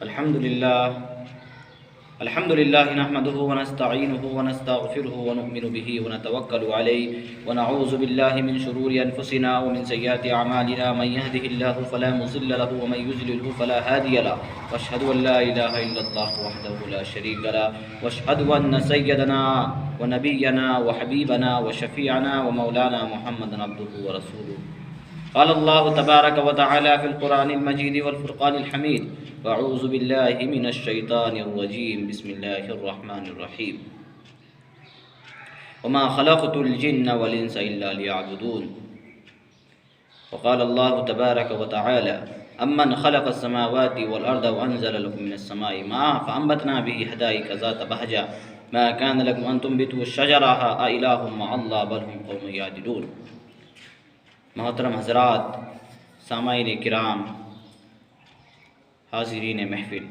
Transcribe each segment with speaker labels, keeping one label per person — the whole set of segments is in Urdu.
Speaker 1: الحمد لله نحمده ونستعينه ونستغفره ونؤمن به ونتوكل عليه ونعوذ بالله من شرور أنفسنا ومن سيئات أعمالنا من يهده الله فلا مضل له ومن يضلل فلا هادي له واشهد أن لا إله إلا الله وحده لا شريك له واشهد أن سيدنا ونبينا وحبيبنا وشفيعنا ومولانا محمدا عبده ورسوله. قال الله تبارك وتعالى في القرآن المجيد والفرقان الحميد: وأعوذ بالله من الشيطان الرجيم بسم الله الرحمن الرحيم وما خلقت الجن والإنس إلا ليعبدون. وقال الله تبارك وتعالى: أمن خلق السماوات والأرض وأنزل لكم من السماء ماء فأنبتنا به حدائق ذات بهجة ما كان لكم أن تنبتوا شجرها أإله مع الله بل هم قوم يعدلون. محترم حضرات، سامعین کرام، حاضرین محفل،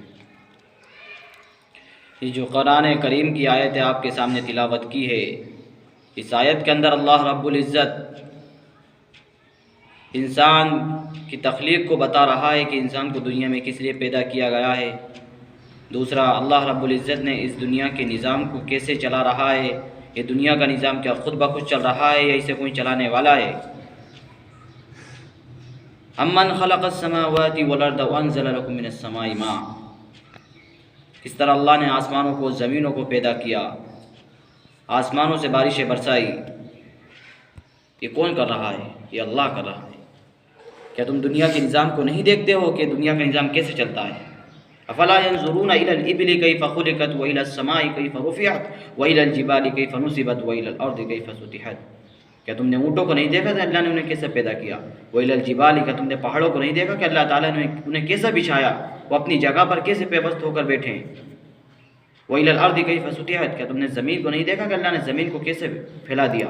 Speaker 1: یہ جو قرآن کریم کی آیت ہے آپ کے سامنے تلاوت کی ہے، اس آیت کے اندر اللہ رب العزت انسان کی تخلیق کو بتا رہا ہے کہ انسان کو دنیا میں کس لیے پیدا کیا گیا ہے. دوسرا، اللہ رب العزت نے اس دنیا کے نظام کو کیسے چلا رہا ہے. یہ دنیا کا نظام کیا خود بخود چل رہا ہے یا اسے کوئی چلانے والا ہے. امن خلق السماوات والارض وانزل لكم من السماء ماء، اس طرح اللہ نے آسمانوں کو، زمینوں کو پیدا کیا، آسمانوں سے بارشیں برسائی. یہ کون کر رہا ہے؟ یہ اللہ کر رہا ہے. کیا تم دنیا کے نظام کو نہیں دیکھتے ہو کہ دنیا کا نظام کیسے چلتا ہے؟ افلا ينظرون الى الابل كيف خلقت والى السماء كيف رفعت والى الجبال كيف نصبت والى الارض كيف سطحت. کیا تم نے اونٹوں کو نہیں دیکھا کہ اللہ نے انہیں کیسے پیدا کیا؟ وَإِلَى الْجِبَالِ، کیا تم نے پہاڑوں کو نہیں دیکھا کہ اللہ تعالیٰ نے انہیں کیسا بچھایا، وہ اپنی جگہ پر کیسے پیوست ہو کر بیٹھے ہیں؟ وَإِلَى الْأَرْضِ كَيْفَ سُطِحَتْ، کیا تم نے زمین کو نہیں دیکھا کہ اللہ نے زمین کو کیسے پھیلا دیا؟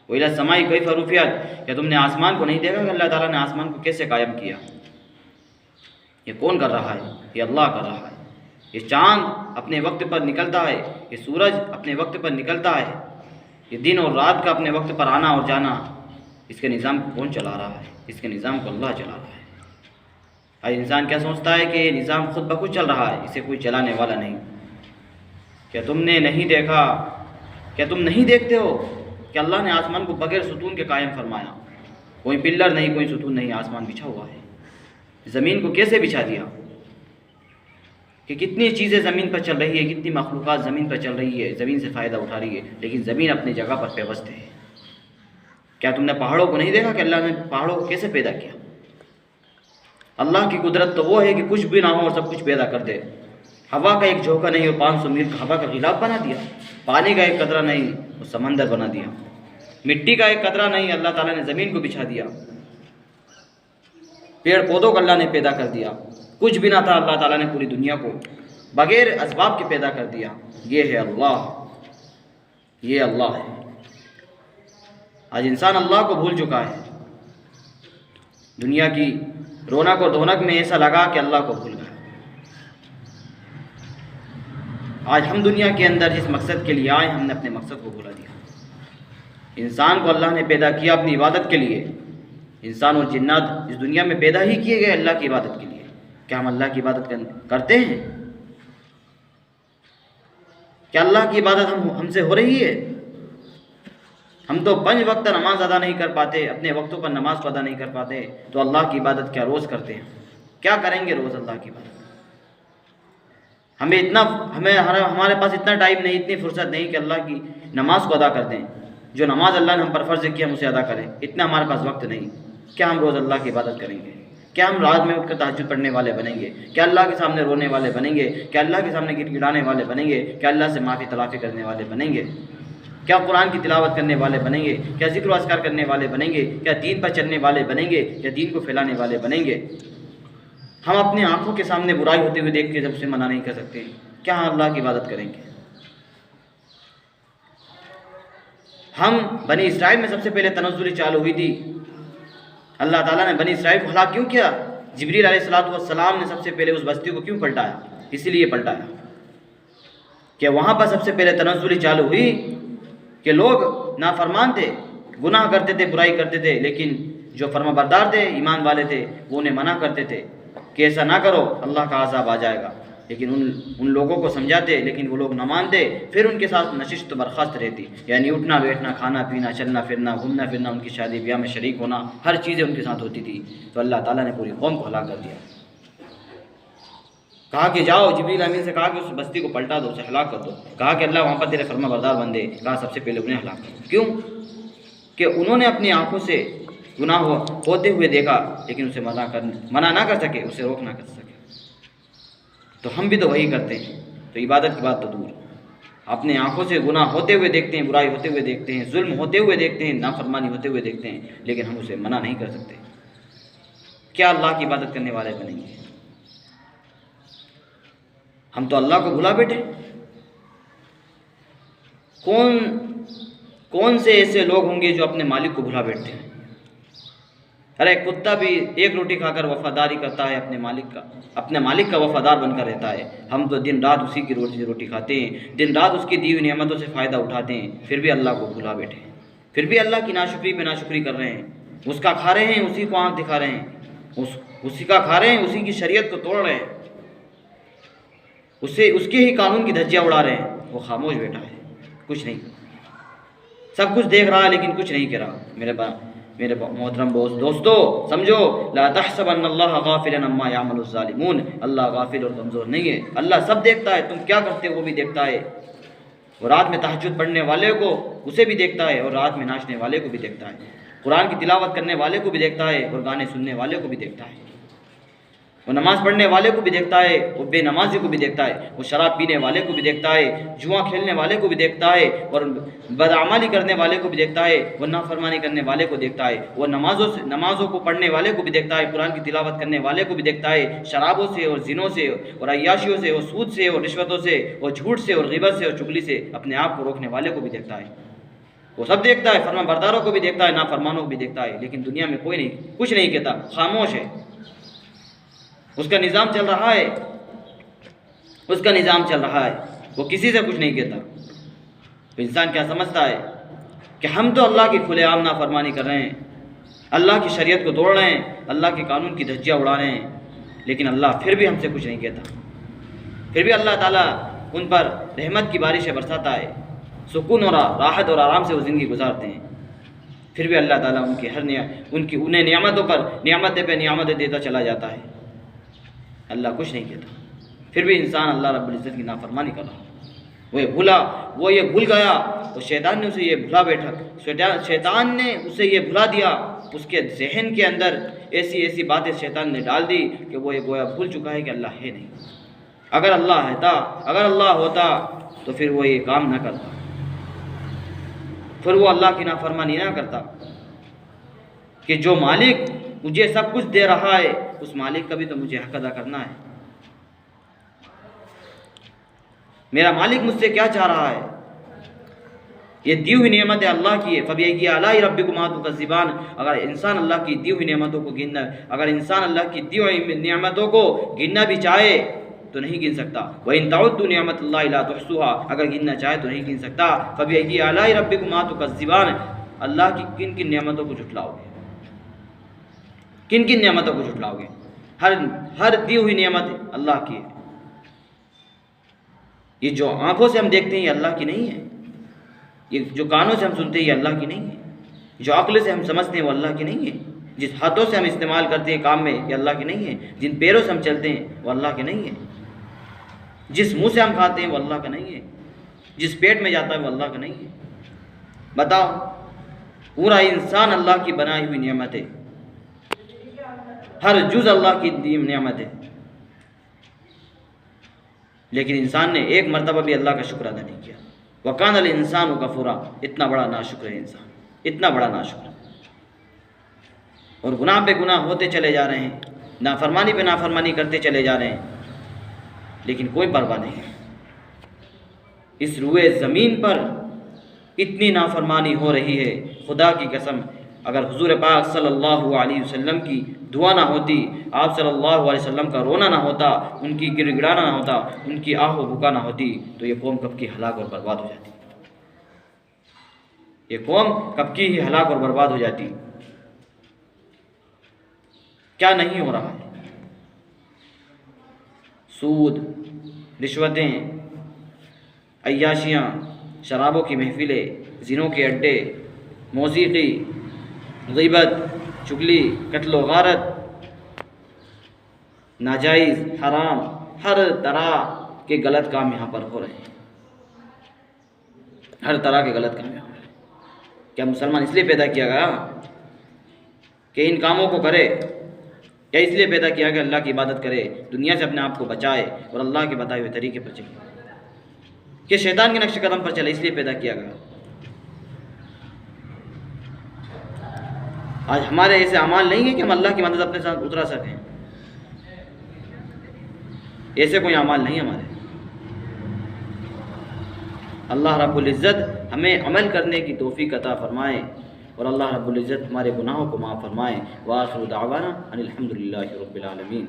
Speaker 1: وَإِلَى السَّمَاءِ كَيْفَ رُفِعَتْ، کیا تم نے آسمان کو نہیں دیکھا کہ اللہ تعالیٰ نے آسمان کو کیسے قائم کیا؟ یہ کون کر رہا ہے؟ یہ اللہ کر رہا ہے. یہ چاند اپنے وقت پر نکلتا ہے، یہ سورج اپنے وقت پر نکلتا ہے، یہ دن اور رات کا اپنے وقت پر آنا اور جانا، اس کے نظام کو کون چلا رہا ہے؟ اس کے نظام کو اللہ چلا رہا ہے. آج انسان کیا سوچتا ہے کہ یہ نظام خود بخود چل رہا ہے، اسے کوئی چلانے والا نہیں. کیا تم نے نہیں دیکھا، کیا تم نہیں دیکھتے ہو کہ اللہ نے آسمان کو بغیر ستون کے قائم فرمایا؟ کوئی پلر نہیں، کوئی ستون نہیں، آسمان بچھا ہوا ہے. زمین کو کیسے بچھا دیا؟ کہ کتنی چیزیں زمین پر چل رہی ہے، کتنی مخلوقات زمین پر چل رہی ہے، زمین سے فائدہ اٹھا رہی ہے، لیکن زمین اپنی جگہ پر پیوست ہے. کیا تم نے پہاڑوں کو نہیں دیکھا کہ اللہ نے پہاڑوں کو کیسے پیدا کیا؟ اللہ کی قدرت تو وہ ہے کہ کچھ بھی نہ ہو اور سب کچھ پیدا کر دے. ہوا کا ایک جھونکا نہیں اور 500 میل ہوا کا غلاف بنا دیا. پانی کا ایک قطرہ نہیں وہ سمندر بنا دیا. مٹی کا ایک قطرہ نہیں، اللہ تعالیٰ نے زمین کو بچھا دیا. پیڑ پودوں کو اللہ نے پیدا کر دیا. کچھ بھی نہ تھا، اللہ تعالیٰ نے پوری دنیا کو بغیر اسباب کے پیدا کر دیا. یہ ہے اللہ، یہ اللہ ہے. آج انسان اللہ کو بھول چکا ہے. دنیا کی رونق اور دھونق میں ایسا لگا کہ اللہ کو بھول گیا. آج ہم دنیا کے اندر جس مقصد کے لیے آئے، ہم نے اپنے مقصد کو بھولا دیا. انسان کو اللہ نے پیدا کیا اپنی عبادت کے لیے. انسان اور جنات اس دنیا میں پیدا ہی کیے گئے اللہ کی عبادت کے لیے. کیا ہم اللہ کی عبادت کرتے ہیں؟ کیا اللہ کی عبادت ہم سے ہو رہی ہے؟ ہم تو 5 وقت نماز ادا نہیں کر پاتے، اپنے وقتوں پر نماز کو ادا نہیں کر پاتے، تو اللہ کی عبادت کیا روز کرتے ہیں؟ کیا کریں گے روز اللہ کی عبادت؟ ہمارے پاس اتنا ٹائم نہیں، اتنی فرصت نہیں کہ اللہ کی نماز کو ادا کر دیں. جو نماز اللہ نے ہم پر فرض کیا ہم اسے ادا کریں، اتنا ہمارے پاس وقت نہیں. کیا ہم روز اللہ کی عبادت کریں گے؟ کیا ہم رات میں اٹھ کر تہجد پڑھنے والے بنیں گے؟ کیا اللہ کے سامنے رونے والے بنیں گے؟ کیا اللہ کے سامنے گڑ گڑانے والے بنیں گے؟ کیا اللہ سے معافی تلافی کرنے والے بنیں گے؟ کیا قرآن کی تلاوت کرنے والے بنیں گے؟ کیا ذکر و اذکار کرنے والے بنیں گے؟ کیا دین پر چلنے والے بنیں گے؟ کیا دین کو پھیلانے والے بنیں گے؟ ہم اپنی آنکھوں کے سامنے برائی ہوتے ہوئے دیکھ کے جب اسے منع نہیں کر سکتے، کیا ہم اللہ کی عبادت کریں گے؟ ہم بنی اسرائیل میں سب سے پہلے تنزلی چالو ہوئی تھی. اللہ تعالیٰ نے بنی اسرائیل کو ہلاک کیوں کیا؟ جبریل علیہ السلام نے سب سے پہلے اس بستی کو کیوں پلٹایا؟ اسی لیے پلٹایا کہ وہاں پر سب سے پہلے تنزلی چالو ہوئی کہ لوگ نافرمان تھے، گناہ کرتے تھے، برائی کرتے تھے، لیکن جو فرما بردار تھے، ایمان والے تھے، وہ انہیں منع کرتے تھے. کہ ایسا نہ کرو اللہ کا عذاب آ جائے گا، لیکن ان لوگوں کو سمجھاتے، لیکن وہ لوگ نہ مانتے، پھر ان کے ساتھ نشست و برخاست رہتی، یعنی اٹھنا بیٹھنا، کھانا پینا، چلنا پھرنا، گھومنا پھرنا، ان کی شادی بیاہ میں شریک ہونا، ہر چیزیں ان کے ساتھ ہوتی تھی۔ تو اللہ تعالیٰ نے پوری قوم کو ہلاک کر دیا، کہا کہ جاؤ، جبریل امین سے کہا کہ اس بستی کو پلٹا دو، اسے ہلاک کر دو۔ کہا کہ اللہ وہاں پر تیرے فرما بردار بندے، کہا سب سے پہلے انہیں ہلاک کر۔ کیوں؟ کہ انہوں نے اپنی آنکھوں سے گناہ ہوتے ہوئے دیکھا، لیکن اسے منع نہ کر سکے، اسے روک نہ کر سکے۔ تو ہم بھی تو وہی کرتے ہیں، تو عبادت کی بات تو دور، اپنے آنکھوں سے گناہ ہوتے ہوئے دیکھتے ہیں، برائی ہوتے ہوئے دیکھتے ہیں، ظلم ہوتے ہوئے دیکھتے ہیں، نافرمانی ہوتے ہوئے دیکھتے ہیں، لیکن ہم اسے منع نہیں کر سکتے۔ کیا اللہ کی عبادت کرنے والے بنیں گے؟ ہم تو اللہ کو بھلا بیٹھے۔ کون سے ایسے لوگ ہوں گے جو اپنے مالک کو بھلا بیٹھتے ہیں؟ ارے کتا بھی ایک روٹی کھا کر وفاداری کرتا ہے اپنے مالک کا وفادار بن کر رہتا ہے۔ ہم تو دن رات اسی کی روٹی کھاتے ہیں، دن رات اس کی دی ہوئی نعمتوں سے فائدہ اٹھاتے ہیں، پھر بھی اللہ کو بھلا بیٹھے ہیں، پھر بھی اللہ کی ناشکری پہ ناشکری کر رہے ہیں۔ اس کا کھا رہے ہیں، اسی کو آنکھ دکھا رہے ہیں، اسی کا کھا رہے ہیں، اسی کی شریعت کو توڑ رہے ہیں، اس کے ہی قانون کی دھجیاں اڑا رہے ہیں۔ وہ خاموش بیٹھا ہے، کچھ نہیں، سب کچھ دیکھ رہا ہے لیکن کچھ نہیں کہہ رہا۔ میرے محترم دوستو سمجھو، لا تحسبن اللہ غافلا عما یعمل الظالمون، اللہ غافل اور کمزور نہیں ہے، اللہ سب دیکھتا ہے، تم کیا کرتے ہو وہ بھی دیکھتا ہے، اور رات میں تہجد پڑھنے والے کو اسے بھی دیکھتا ہے، اور رات میں ناچنے والے کو بھی دیکھتا ہے، قرآن کی تلاوت کرنے والے کو بھی دیکھتا ہے، اور گانے سننے والے کو بھی دیکھتا ہے، وہ نماز پڑھنے والے کو بھی دیکھتا ہے، وہ بے نمازی کو بھی دیکھتا ہے، وہ شراب پینے والے کو بھی دیکھتا ہے، جوا کھیلنے والے کو بھی دیکھتا ہے، اور بدعمالی کرنے والے کو بھی دیکھتا ہے، وہ نافرمانی کرنے والے کو دیکھتا ہے، وہ نمازوں کو پڑھنے والے کو بھی دیکھتا ہے، قرآن کی تلاوت کرنے والے کو بھی دیکھتا ہے، شرابوں سے اور زنوں سے اور عیاشیوں سے اور سود سے اور رشوتوں سے اور جھوٹ سے اور غیبت سے اور چغلی سے اپنے آپ کو روکنے والے کو بھی دیکھتا ہے۔ وہ سب دیکھتا ہے، فرما برداروں کو بھی دیکھتا ہے، نافرمانوں کو بھی دیکھتا ہے، لیکن دنیا میں کوئی نہیں، کچھ نہیں کہتا، خاموش ہے۔ اس کا نظام چل رہا ہے، اس کا نظام چل رہا ہے، وہ کسی سے کچھ نہیں کہتا۔ تو انسان کیا سمجھتا ہے کہ ہم تو اللہ کی کھلے عام نافرمانی کر رہے ہیں، اللہ کی شریعت کو توڑ رہے ہیں، اللہ کے قانون کی دھجیاں اڑا رہے ہیں، لیکن اللہ پھر بھی ہم سے کچھ نہیں کہتا، پھر بھی اللہ تعالیٰ ان پر رحمت کی بارشیں برساتا ہے، سکون اور راحت اور آرام سے وہ زندگی گزارتے ہیں، پھر بھی اللہ تعالیٰ انہیں نعمتوں پر نعمتیں پہ نعمتیں دیتا چلا جاتا ہے، اللہ کچھ نہیں کہتا، پھر بھی انسان اللہ رب العزت کی نافرمانی کر رہا، وہ یہ بھول گیا، تو شیطان نے اسے یہ بھلا بیٹھا، شیطان نے اسے یہ بھلا دیا، اس کے ذہن کے اندر ایسی باتیں شیطان نے ڈال دی کہ وہ یہ گویا بھول چکا ہے کہ اللہ ہے نہیں۔ اگر اللہ ہوتا تو پھر وہ یہ کام نہ کرتا، پھر وہ اللہ کی نافرمانی نہ کرتا، کہ جو مالک مجھے سب کچھ دے رہا ہے اس مالک کا بھی تو مجھے حق ادا کرنا ہے، میرا مالک مجھ سے کیا چاہ رہا ہے، یہ دی ہوئی نعمتیں اللہ کی ہے، فَبِأَيِّ آلَاءِ رَبِّكُمَا تُكَذِّبَانِ۔ اگر انسان اللہ کی دی ہوئی نعمتوں کو گننا بھی چاہے تو نہیں گن سکتا، وَإِن تَعُدُّوا نِعْمَتَ اللَّهِ لَا تُحْصُوهَا، اگر گننا چاہے تو نہیں گن سکتا۔ فَبِأَيِّ آلَاءِ رَبِّكُمَا تُكَذِّبَانِ، اللہ کی کن کن نعمتوں کو جھٹلاؤ گے، کن کن نعمتوں کو جھٹلاؤ گے؟ ہر دی ہوئی نعمت اللہ کی ہے، یہ جو آنکھوں سے ہم دیکھتے ہیں یہ اللہ کی نہیں ہے، یہ جو کانوں سے ہم سنتے ہیں یہ اللہ کی نہیں ہے، جو عقل سے ہم سمجھتے ہیں وہ اللہ کی نہیں ہے، جس ہاتھوں سے ہم استعمال کرتے ہیں کام میں یہ اللہ کی نہیں ہے، جن پیروں سے ہم چلتے ہیں وہ اللہ کے نہیں ہے، جس منہ سے ہم کھاتے ہیں وہ اللہ کا نہیں ہے، جس پیٹ میں جاتا ہے وہ اللہ کا نہیں ہے۔ بتاؤ، پورا انسان اللہ کی بنائی ہوئی نعمت ہے، ہر جز اللہ کی نعمت ہے، لیکن انسان نے ایک مرتبہ بھی اللہ کا شکر ادا نہیں کیا۔ وَكَانَ الْإِنسَانُ كَفُورًا، اتنا بڑا ناشکر ہے انسان، اتنا بڑا ناشکر، اور گناہ پہ گناہ ہوتے چلے جا رہے ہیں، نافرمانی پہ نافرمانی کرتے چلے جا رہے ہیں، لیکن کوئی پرواہ نہیں ہے۔ اس روئے زمین پر اتنی نافرمانی ہو رہی ہے، خدا کی قسم اگر حضور پاک صلی اللہ علیہ وسلم کی دعا نہ ہوتی، آپ صلی اللہ علیہ وسلم کا رونا نہ ہوتا، ان کی گر گڑانا نہ ہوتا، ان کی آہ و بکا نہ ہوتی، تو یہ قوم کب کی ہلاک اور برباد ہو جاتی، یہ قوم کب کی ہی ہلاک اور برباد ہو جاتی۔ کیا نہیں ہو رہا ہے، سود، رشوتیں، عیاشیاں، شرابوں کی محفلیں، زنوں کے اڈے، موسیقی، غیبت، چغلی، قتل و غارت، ناجائز، حرام، ہر طرح کے غلط کام یہاں پر ہو رہے ہیں، ہر طرح کے غلط کام یہاں ہو رہے ہیں۔ کیا مسلمان اس لیے پیدا کیا گیا کہ ان کاموں کو کرے؟ کیا اس لیے پیدا کیا کہ اللہ کی عبادت کرے، دنیا سے اپنے آپ کو بچائے اور اللہ کے بتائے ہوئے طریقے پر چلے؟ کہ شیطان کے نقش قدم پر چلے، اس لیے پیدا کیا گیا؟ آج ہمارے ایسے اعمال نہیں ہیں کہ ہم اللہ کی مدد اپنے ساتھ اترا سکیں، ایسے کوئی اعمال نہیں ہمارے۔ اللہ رب العزت ہمیں عمل کرنے کی توفیق عطا فرمائے اور اللہ رب العزت ہمارے گناہوں کو معاف فرمائے۔ وآخر دعوانا ان الحمد للہ رب العالمین۔